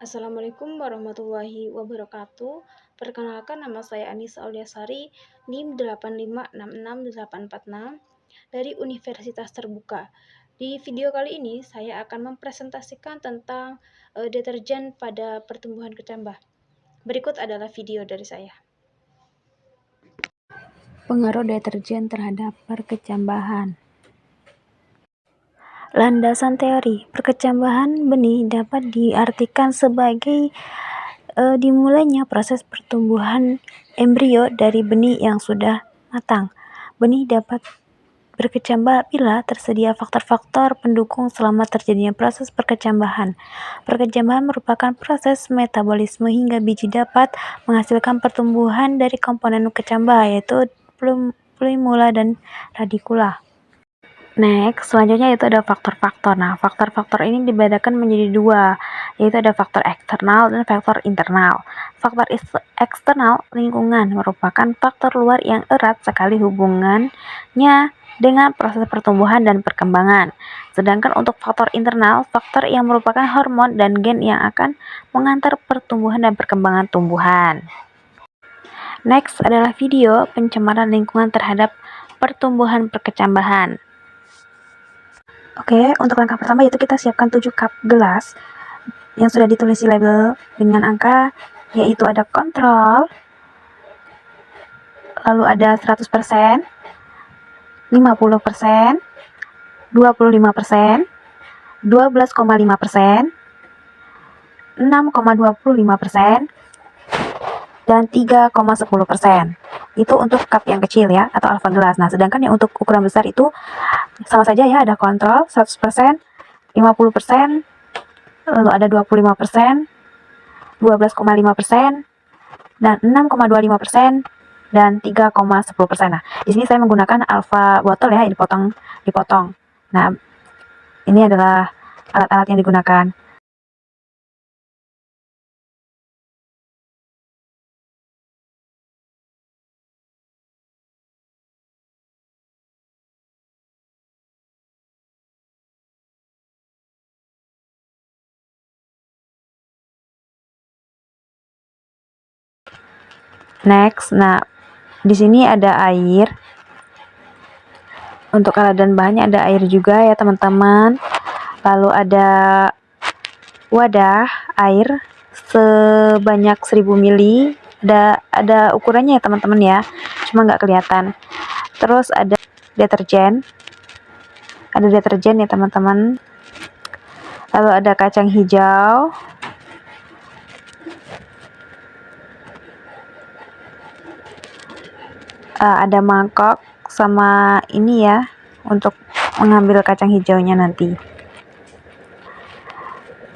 Assalamualaikum warahmatullahi wabarakatuh. Perkenalkan, nama saya Anissa Auliasari, NIM 8566846 dari Universitas Terbuka. Di video kali ini saya akan mempresentasikan tentang deterjen pada pertumbuhan kecambah. Berikut adalah video dari saya. Pengaruh deterjen terhadap perkecambahan. Landasan teori perkecambahan benih dapat diartikan sebagai dimulainya proses pertumbuhan embrio dari benih yang sudah matang. Benih dapat berkecambah bila tersedia faktor-faktor pendukung selama terjadinya proses perkecambahan. Perkecambahan merupakan proses metabolisme hingga biji dapat menghasilkan pertumbuhan dari komponen kecambah, yaitu plumula dan radikula. Next, selanjutnya itu ada faktor-faktor. Nah, faktor-faktor ini dibedakan menjadi dua, yaitu ada faktor eksternal dan faktor internal. Faktor eksternal lingkungan merupakan faktor luar yang erat sekali hubungannya dengan proses pertumbuhan dan perkembangan. Sedangkan untuk faktor internal, faktor yang merupakan hormon dan gen yang akan mengantar pertumbuhan dan perkembangan tumbuhan. Next adalah video pencemaran lingkungan terhadap pertumbuhan perkecambahan. Oke, untuk langkah pertama yaitu kita siapkan 7 cup gelas yang sudah ditulis label dengan angka, yaitu ada kontrol, lalu ada 100%, 50%, 25%, 12,5%, 6,25%, dan 3,10%. Itu untuk cup yang kecil ya, atau alfa gelas. Nah, sedangkan yang untuk ukuran besar itu sama saja ya, ada kontrol 100%, 50%, lalu ada 25%, 12,5%, dan 6,25%, dan 3,10%. Nah, di sini saya menggunakan alfa botol ya, dipotong. Nah, ini adalah alat-alat yang digunakan. Next, nah di sini ada air. Untuk alat dan bahannya ada air juga ya teman-teman. Lalu ada wadah air sebanyak 1000 ml. Ada ukurannya ya teman-teman ya. Cuma nggak kelihatan. Terus ada deterjen. Ada deterjen ya teman-teman. Lalu ada kacang hijau. Ada mangkok sama ini ya untuk mengambil kacang hijaunya nanti.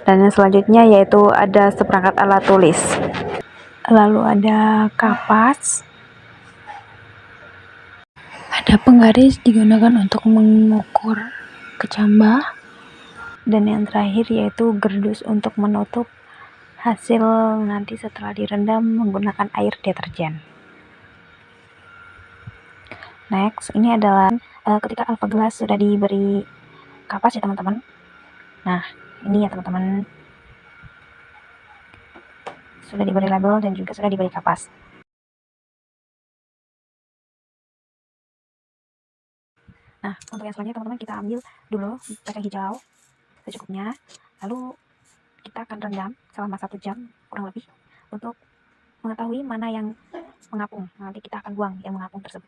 Dan yang selanjutnya yaitu ada seperangkat alat tulis. Lalu ada kapas. Ada penggaris digunakan untuk mengukur kecambah. Dan yang terakhir yaitu gerdus untuk menutup hasil nanti setelah direndam menggunakan air deterjen. Next, ini adalah ketika alfa gelas sudah diberi kapas ya teman-teman. Nah, ini ya teman-teman, sudah diberi label dan juga sudah diberi kapas. Nah, untuk yang selanjutnya teman-teman, kita ambil dulu kacang hijau secukupnya, lalu kita akan rendam selama 1 jam kurang lebih untuk mengetahui mana yang mengapung. Nanti kita akan buang yang mengapung tersebut.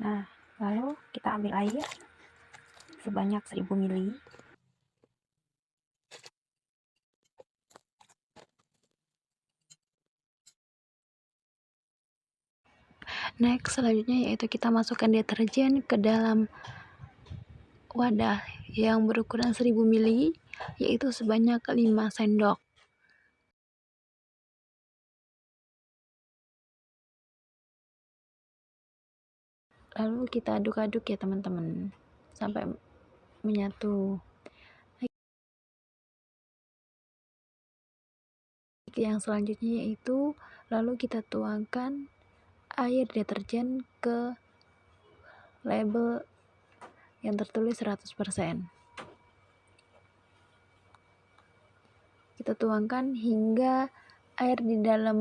Nah, lalu kita ambil air sebanyak 1000 ml. Next, selanjutnya yaitu kita masukkan deterjen ke dalam wadah yang berukuran 1000 ml, yaitu sebanyak 5 sendok. Lalu kita aduk-aduk ya teman-teman sampai menyatu. Yang selanjutnya yaitu lalu kita tuangkan air deterjen ke label yang tertulis 100%. kita tuangkan hingga air di dalam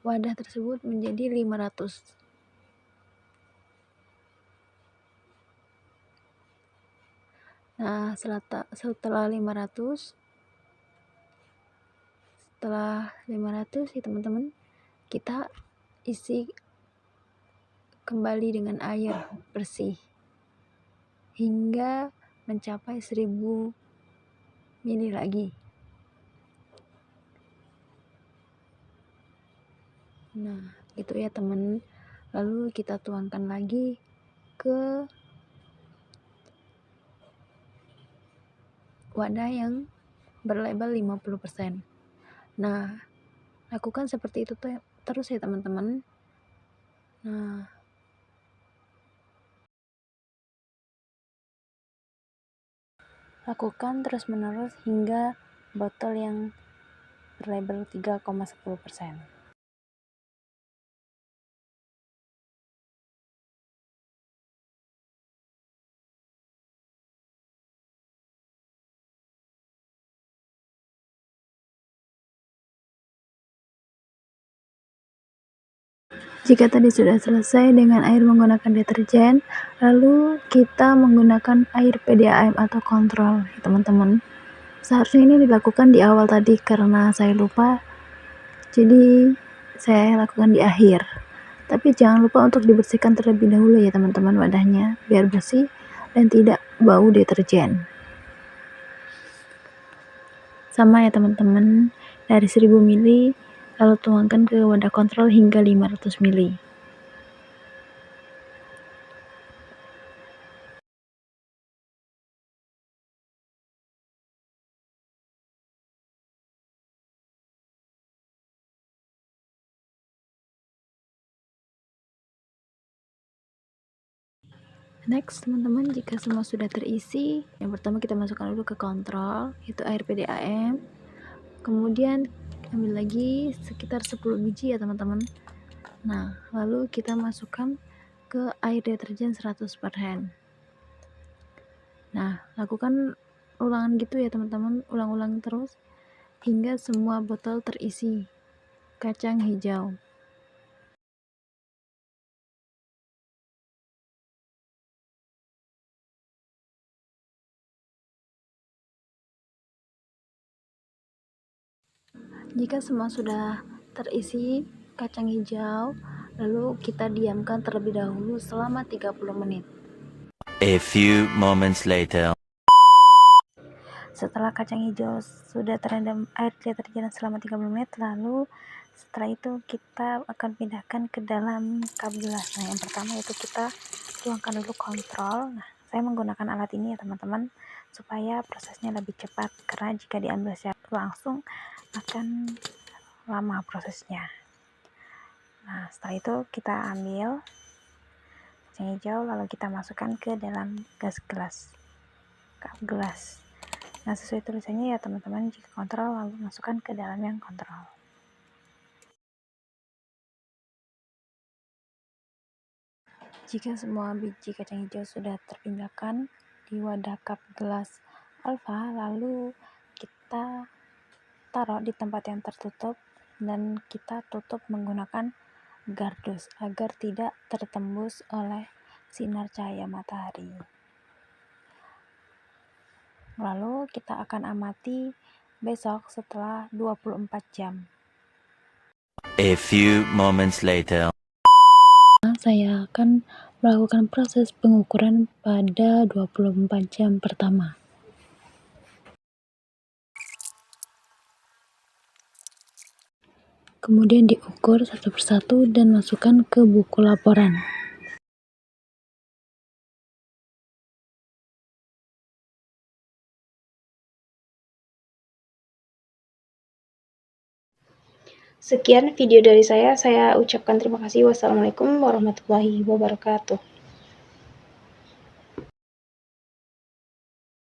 wadah tersebut menjadi 500. Nah, setelah 500 ya teman-teman, kita isi kembali dengan air bersih hingga mencapai 1000 ml lagi. Nah, gitu ya teman. Lalu kita tuangkan lagi ke wadah yang berlabel 50%. Nah, lakukan seperti itu terus ya teman-teman. Nah, lakukan terus-menerus hingga botol yang berlabel 3,10%. Jika tadi sudah selesai dengan air menggunakan deterjen, lalu kita menggunakan air PDAM atau kontrol, teman-teman. Seharusnya ini dilakukan di awal tadi karena saya lupa, jadi saya lakukan di akhir. Tapi jangan lupa untuk dibersihkan terlebih dahulu ya teman-teman wadahnya, biar bersih dan tidak bau deterjen. Sama ya teman-teman, dari 1000 ml lalu tuangkan ke wadah kontrol hingga 500 ml. Next teman-teman, jika semua sudah terisi, yang pertama kita masukkan dulu ke kontrol, itu air PDAM. Kemudian ambil lagi sekitar 10 biji ya teman-teman. Nah, lalu kita masukkan ke air deterjen 100%. Nah, lakukan ulangan gitu ya teman-teman, ulang-ulang terus hingga semua botol terisi kacang hijau. Jika semua sudah terisi kacang hijau, lalu kita diamkan terlebih dahulu selama 30 menit. A few moments later. Setelah kacang hijau sudah terendam air deterjen selama 30 menit, lalu setelah itu kita akan pindahkan ke dalam cup gelas. Nah, yang pertama itu kita tuangkan dulu kontrol. Nah, saya menggunakan alat ini ya teman-teman, supaya prosesnya lebih cepat, karena jika diambil secara langsung akan lama prosesnya. Nah, setelah itu kita ambil kacang hijau lalu kita masukkan ke dalam cup gelas. Nah, sesuai tulisannya ya teman-teman, jika kontrol lalu masukkan ke dalam yang kontrol. Jika semua biji kacang hijau sudah terpindahkan di wadah cup gelas alfa, lalu kita taruh di tempat yang tertutup dan kita tutup menggunakan gardus agar tidak tertembus oleh sinar cahaya matahari. Lalu kita akan amati besok setelah 24 jam. A few moments later. Saya akan melakukan proses pengukuran pada 24 jam pertama. Kemudian diukur satu persatu dan masukkan ke buku laporan. Sekian video dari saya ucapkan terima kasih. Wassalamualaikum warahmatullahi wabarakatuh.